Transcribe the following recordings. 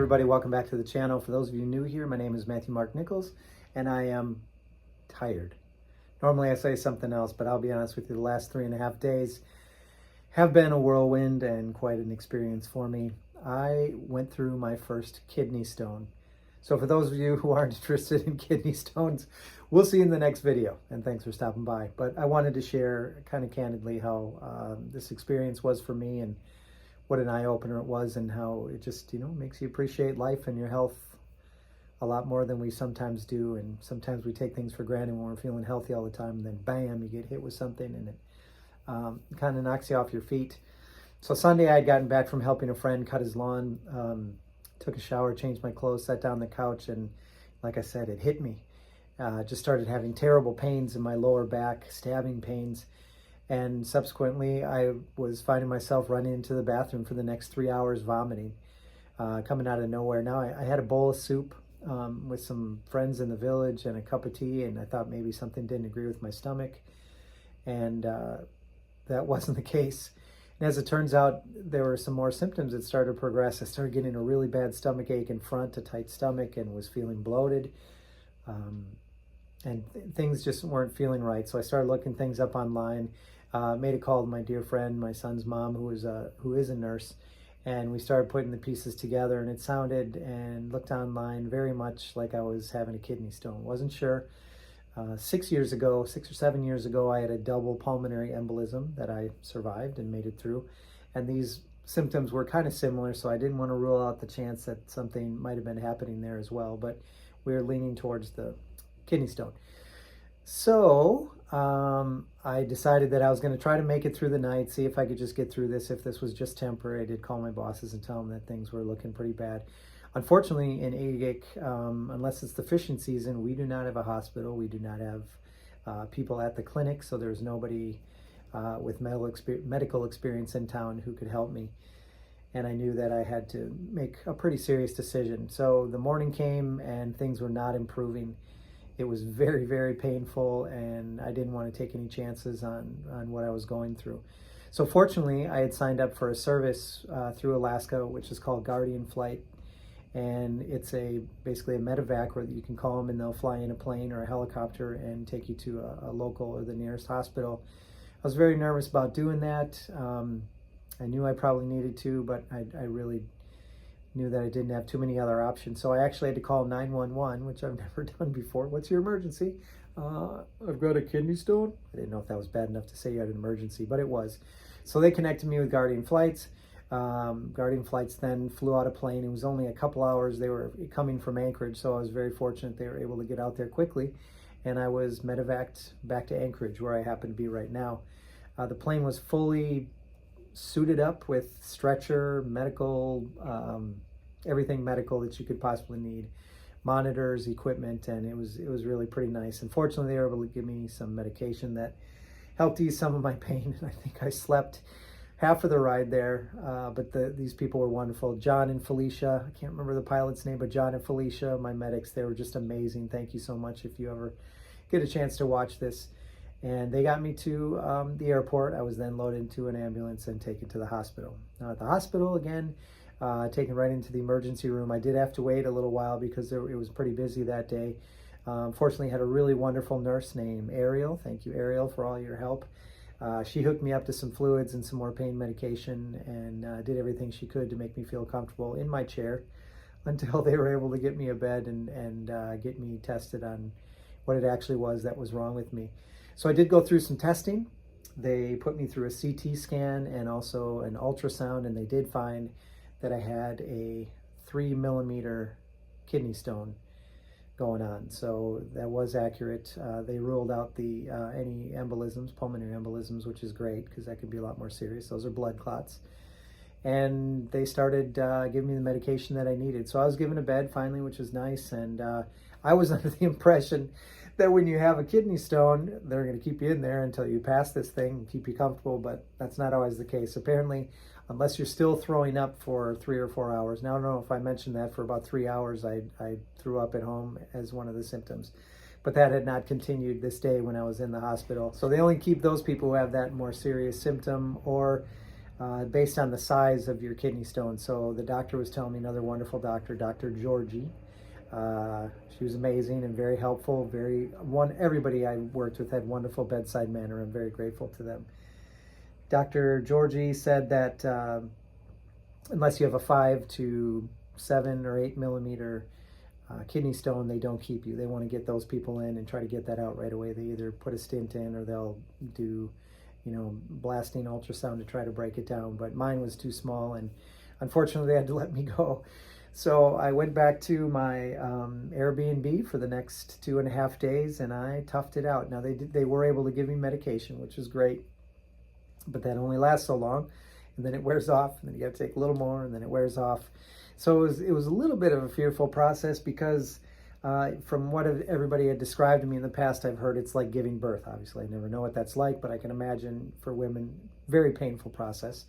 everybody, welcome back to the channel. For those of you new here, my name is Matthew Mark Nichols, and I am tired. Normally I say something else, but I'll be honest with you, the last 3.5 days have been a whirlwind and quite an experience for me. I went through my first kidney stone. So for those of you who aren't interested in kidney stones, we'll see you in the next video, and thanks for stopping by. But I wanted to share kind of candidly how this experience was for me and what an eye-opener it was, and how it just, makes you appreciate life and your health a lot more than we sometimes do. And sometimes we take things for granted when we're feeling healthy all the time, and then bam, you get hit with something and it kind of knocks you off your feet. So Sunday I had gotten back from helping a friend cut his lawn, took a shower, changed my clothes, sat down on the couch, and like I said, it hit me. Just started having terrible pains in my lower back, stabbing pains. And subsequently, I was finding myself running into the bathroom for the next 3 hours, vomiting, coming out of nowhere. Now, I had a bowl of soup with some friends in the village and a cup of tea, and I thought maybe something didn't agree with my stomach, and that wasn't the case. And as it turns out, there were some more symptoms that started to progress. I started getting a really bad stomach ache in front, a tight stomach, and was feeling bloated. And things just weren't feeling right. So I started looking things up online, made a call to my dear friend, my son's mom, who is a nurse, and we started putting the pieces together, and it sounded and looked online very much like I was having a kidney stone. Wasn't sure. 6 or 7 years ago, I had a double pulmonary embolism that I survived and made it through. And these symptoms were kind of similar, so I didn't want to rule out the chance that something might have been happening there as well. But we were leaning towards the kidney stone. So I decided that I was going to try to make it through the night, see if I could just get through this, if this was just temporary. I did call my bosses and tell them that things were looking pretty bad. Unfortunately, in Agag, unless it's the fishing season, we do not have a hospital. We do not have people at the clinic, so there's nobody with medical experience in town who could help me. And I knew that I had to make a pretty serious decision. So the morning came and things were not improving. It was very, very painful, and I didn't want to take any chances on what I was going through. So fortunately, I had signed up for a service through Alaska, which is called Guardian Flight. And it's basically a medevac where you can call them and they'll fly in a plane or a helicopter and take you to a local or the nearest hospital. I was very nervous about doing that. I knew I probably needed to, but I really knew that I didn't have too many other options. So I actually had to call 911, which I've never done before. What's your emergency? I've got a kidney stone. I didn't know if that was bad enough to say you had an emergency, but it was. So they connected me with Guardian Flights. Guardian Flights then flew out a plane. It was only a couple hours. They were coming from Anchorage, so I was very fortunate they were able to get out there quickly. And I was medevaced back to Anchorage, where I happen to be right now. The plane was fully suited up with stretcher, medical, everything medical that you could possibly need, monitors, equipment, and it was really pretty nice. Unfortunately, they were able to give me some medication that helped ease some of my pain, and I think I slept half of the ride there, but these people were wonderful. John and Felicia, I can't remember the pilot's name, but John and Felicia, my medics, they were just amazing. Thank you so much if you ever get a chance to watch this. And they got me to the airport. I was then loaded into an ambulance and taken to the hospital. Now at the hospital, again, taken right into the emergency room. I did have to wait a little while because it was pretty busy that day. Fortunately, I had a really wonderful nurse named Ariel. Thank you, Ariel, for all your help. She hooked me up to some fluids and some more pain medication, and did everything she could to make me feel comfortable in my chair until they were able to get me a bed and get me tested on what it actually was that was wrong with me. So I did go through some testing. They put me through a CT scan and also an ultrasound, and they did find that I had a 3 millimeter kidney stone going on. So that was accurate. They ruled out any embolisms, pulmonary embolisms, which is great because that could be a lot more serious. Those are blood clots. And they started giving me the medication that I needed. So I was given a bed finally, which was nice. And I was under the impression that when you have a kidney stone, they're going to keep you in there until you pass this thing and keep you comfortable, but that's not always the case. Apparently, unless you're still throwing up for 3 or 4 hours. Now, I don't know if I mentioned that for about 3 hours, I threw up at home as one of the symptoms. But that had not continued this day when I was in the hospital. So they only keep those people who have that more serious symptom or based on the size of your kidney stone. So the doctor was telling me, another wonderful doctor, Dr. Georgie. She was amazing and very helpful. Everybody I worked with had wonderful bedside manner. I'm very grateful to them. Dr. Georgie said that unless you have a 5 to 7 or 8 millimeter kidney stone, they don't keep you. They want to get those people in and try to get that out right away. They either put a stent in or they'll do, blasting ultrasound to try to break it down. But mine was too small, and unfortunately they had to let me go. So I went back to my Airbnb for the next 2.5 days, and I toughed it out. Now they were able to give me medication, which was great, but that only lasts so long, and then it wears off, and then you got to take a little more, and then it wears off. So it was a little bit of a fearful process because from what everybody had described to me in the past, I've heard it's like giving birth. Obviously, I never know what that's like, but I can imagine for women, very painful process.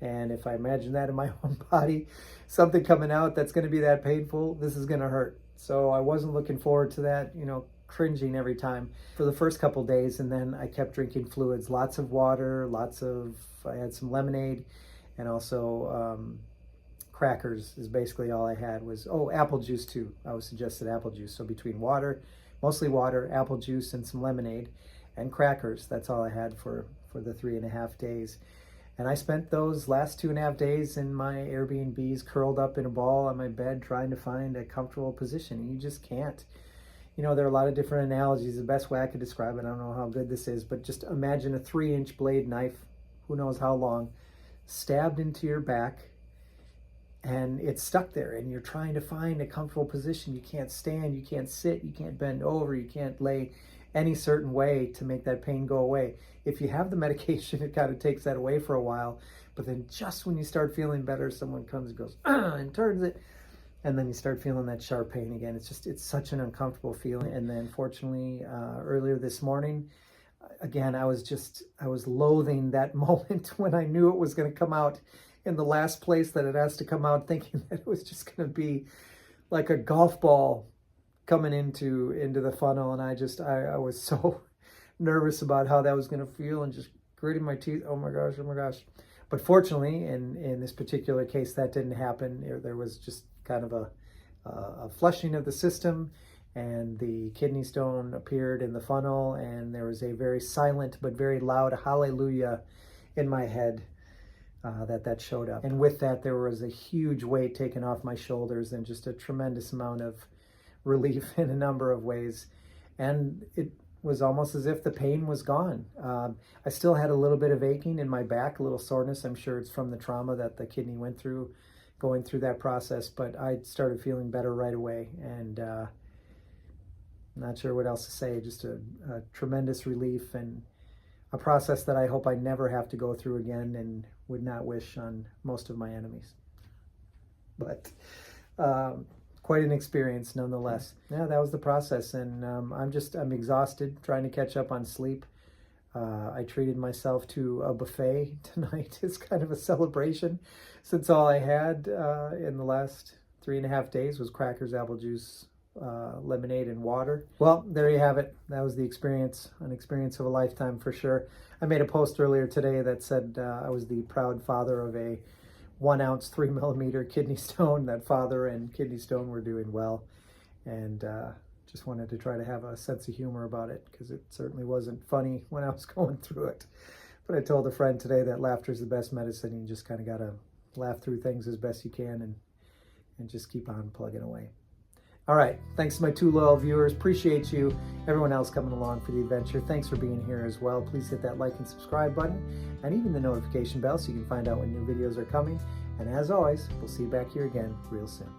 And if I imagine that in my own body, something coming out that's going to be that painful, this is going to hurt. So I wasn't looking forward to that, cringing every time for the first couple days. And then I kept drinking fluids, lots of water, I had some lemonade, and also crackers is basically all I had. Apple juice too. I was suggested apple juice. So between mostly water, apple juice, and some lemonade and crackers, that's all I had for the 3.5 days. And I spent those last 2.5 days in my Airbnbs curled up in a ball on my bed trying to find a comfortable position. And you just can't. There are a lot of different analogies. The best way I could describe it, I don't know how good this is, but just imagine a 3-inch blade knife, who knows how long, stabbed into your back, and it's stuck there, and you're trying to find a comfortable position. You can't stand, you can't sit, you can't bend over, you can't lay any certain way to make that pain go away. If you have the medication, it kind of takes that away for a while, but then just when you start feeling better, someone comes and goes, and turns it, and then you start feeling that sharp pain again. It's such an uncomfortable feeling. And then fortunately, earlier this morning, again, I was loathing that moment when I knew it was going to come out in the last place that it has to come out, thinking that it was just going to be like a golf ball coming into the funnel. And I was so nervous about how that was going to feel, and just gritting my teeth. Oh my gosh. But fortunately, in this particular case, that didn't happen. There was just kind of a flushing of the system, and the kidney stone appeared in the funnel, and there was a very silent but very loud hallelujah in my head that showed up. And with that, there was a huge weight taken off my shoulders, and just a tremendous amount of relief in a number of ways. And it was almost as if the pain was gone. I still had a little bit of aching in my back, a little soreness. I'm sure it's from the trauma that the kidney went through, going through that process, but I started feeling better right away. And not sure what else to say, just a tremendous relief, and a process that I hope I never have to go through again, and would not wish on most of my enemies. But quite an experience nonetheless. Yeah, that was the process, and I'm exhausted trying to catch up on sleep. I treated myself to a buffet tonight as kind of a celebration, since all I had in the last 3.5 days was crackers, apple juice, lemonade, and water. Well, there you have it. That was the experience, an experience of a lifetime for sure. I made a post earlier today that said I was the proud father of a 1 ounce, 3 millimeter kidney stone. That father and kidney stone were doing well, and just wanted to try to have a sense of humor about it, because it certainly wasn't funny when I was going through it. But I told a friend today that laughter is the best medicine. You just kind of got to laugh through things as best you can, and just keep on plugging away. All right, thanks to my 2 loyal viewers. Appreciate you. Everyone else coming along for the adventure, thanks for being here as well. Please hit that like and subscribe button, and even the notification bell, so you can find out when new videos are coming. And as always, we'll see you back here again real soon.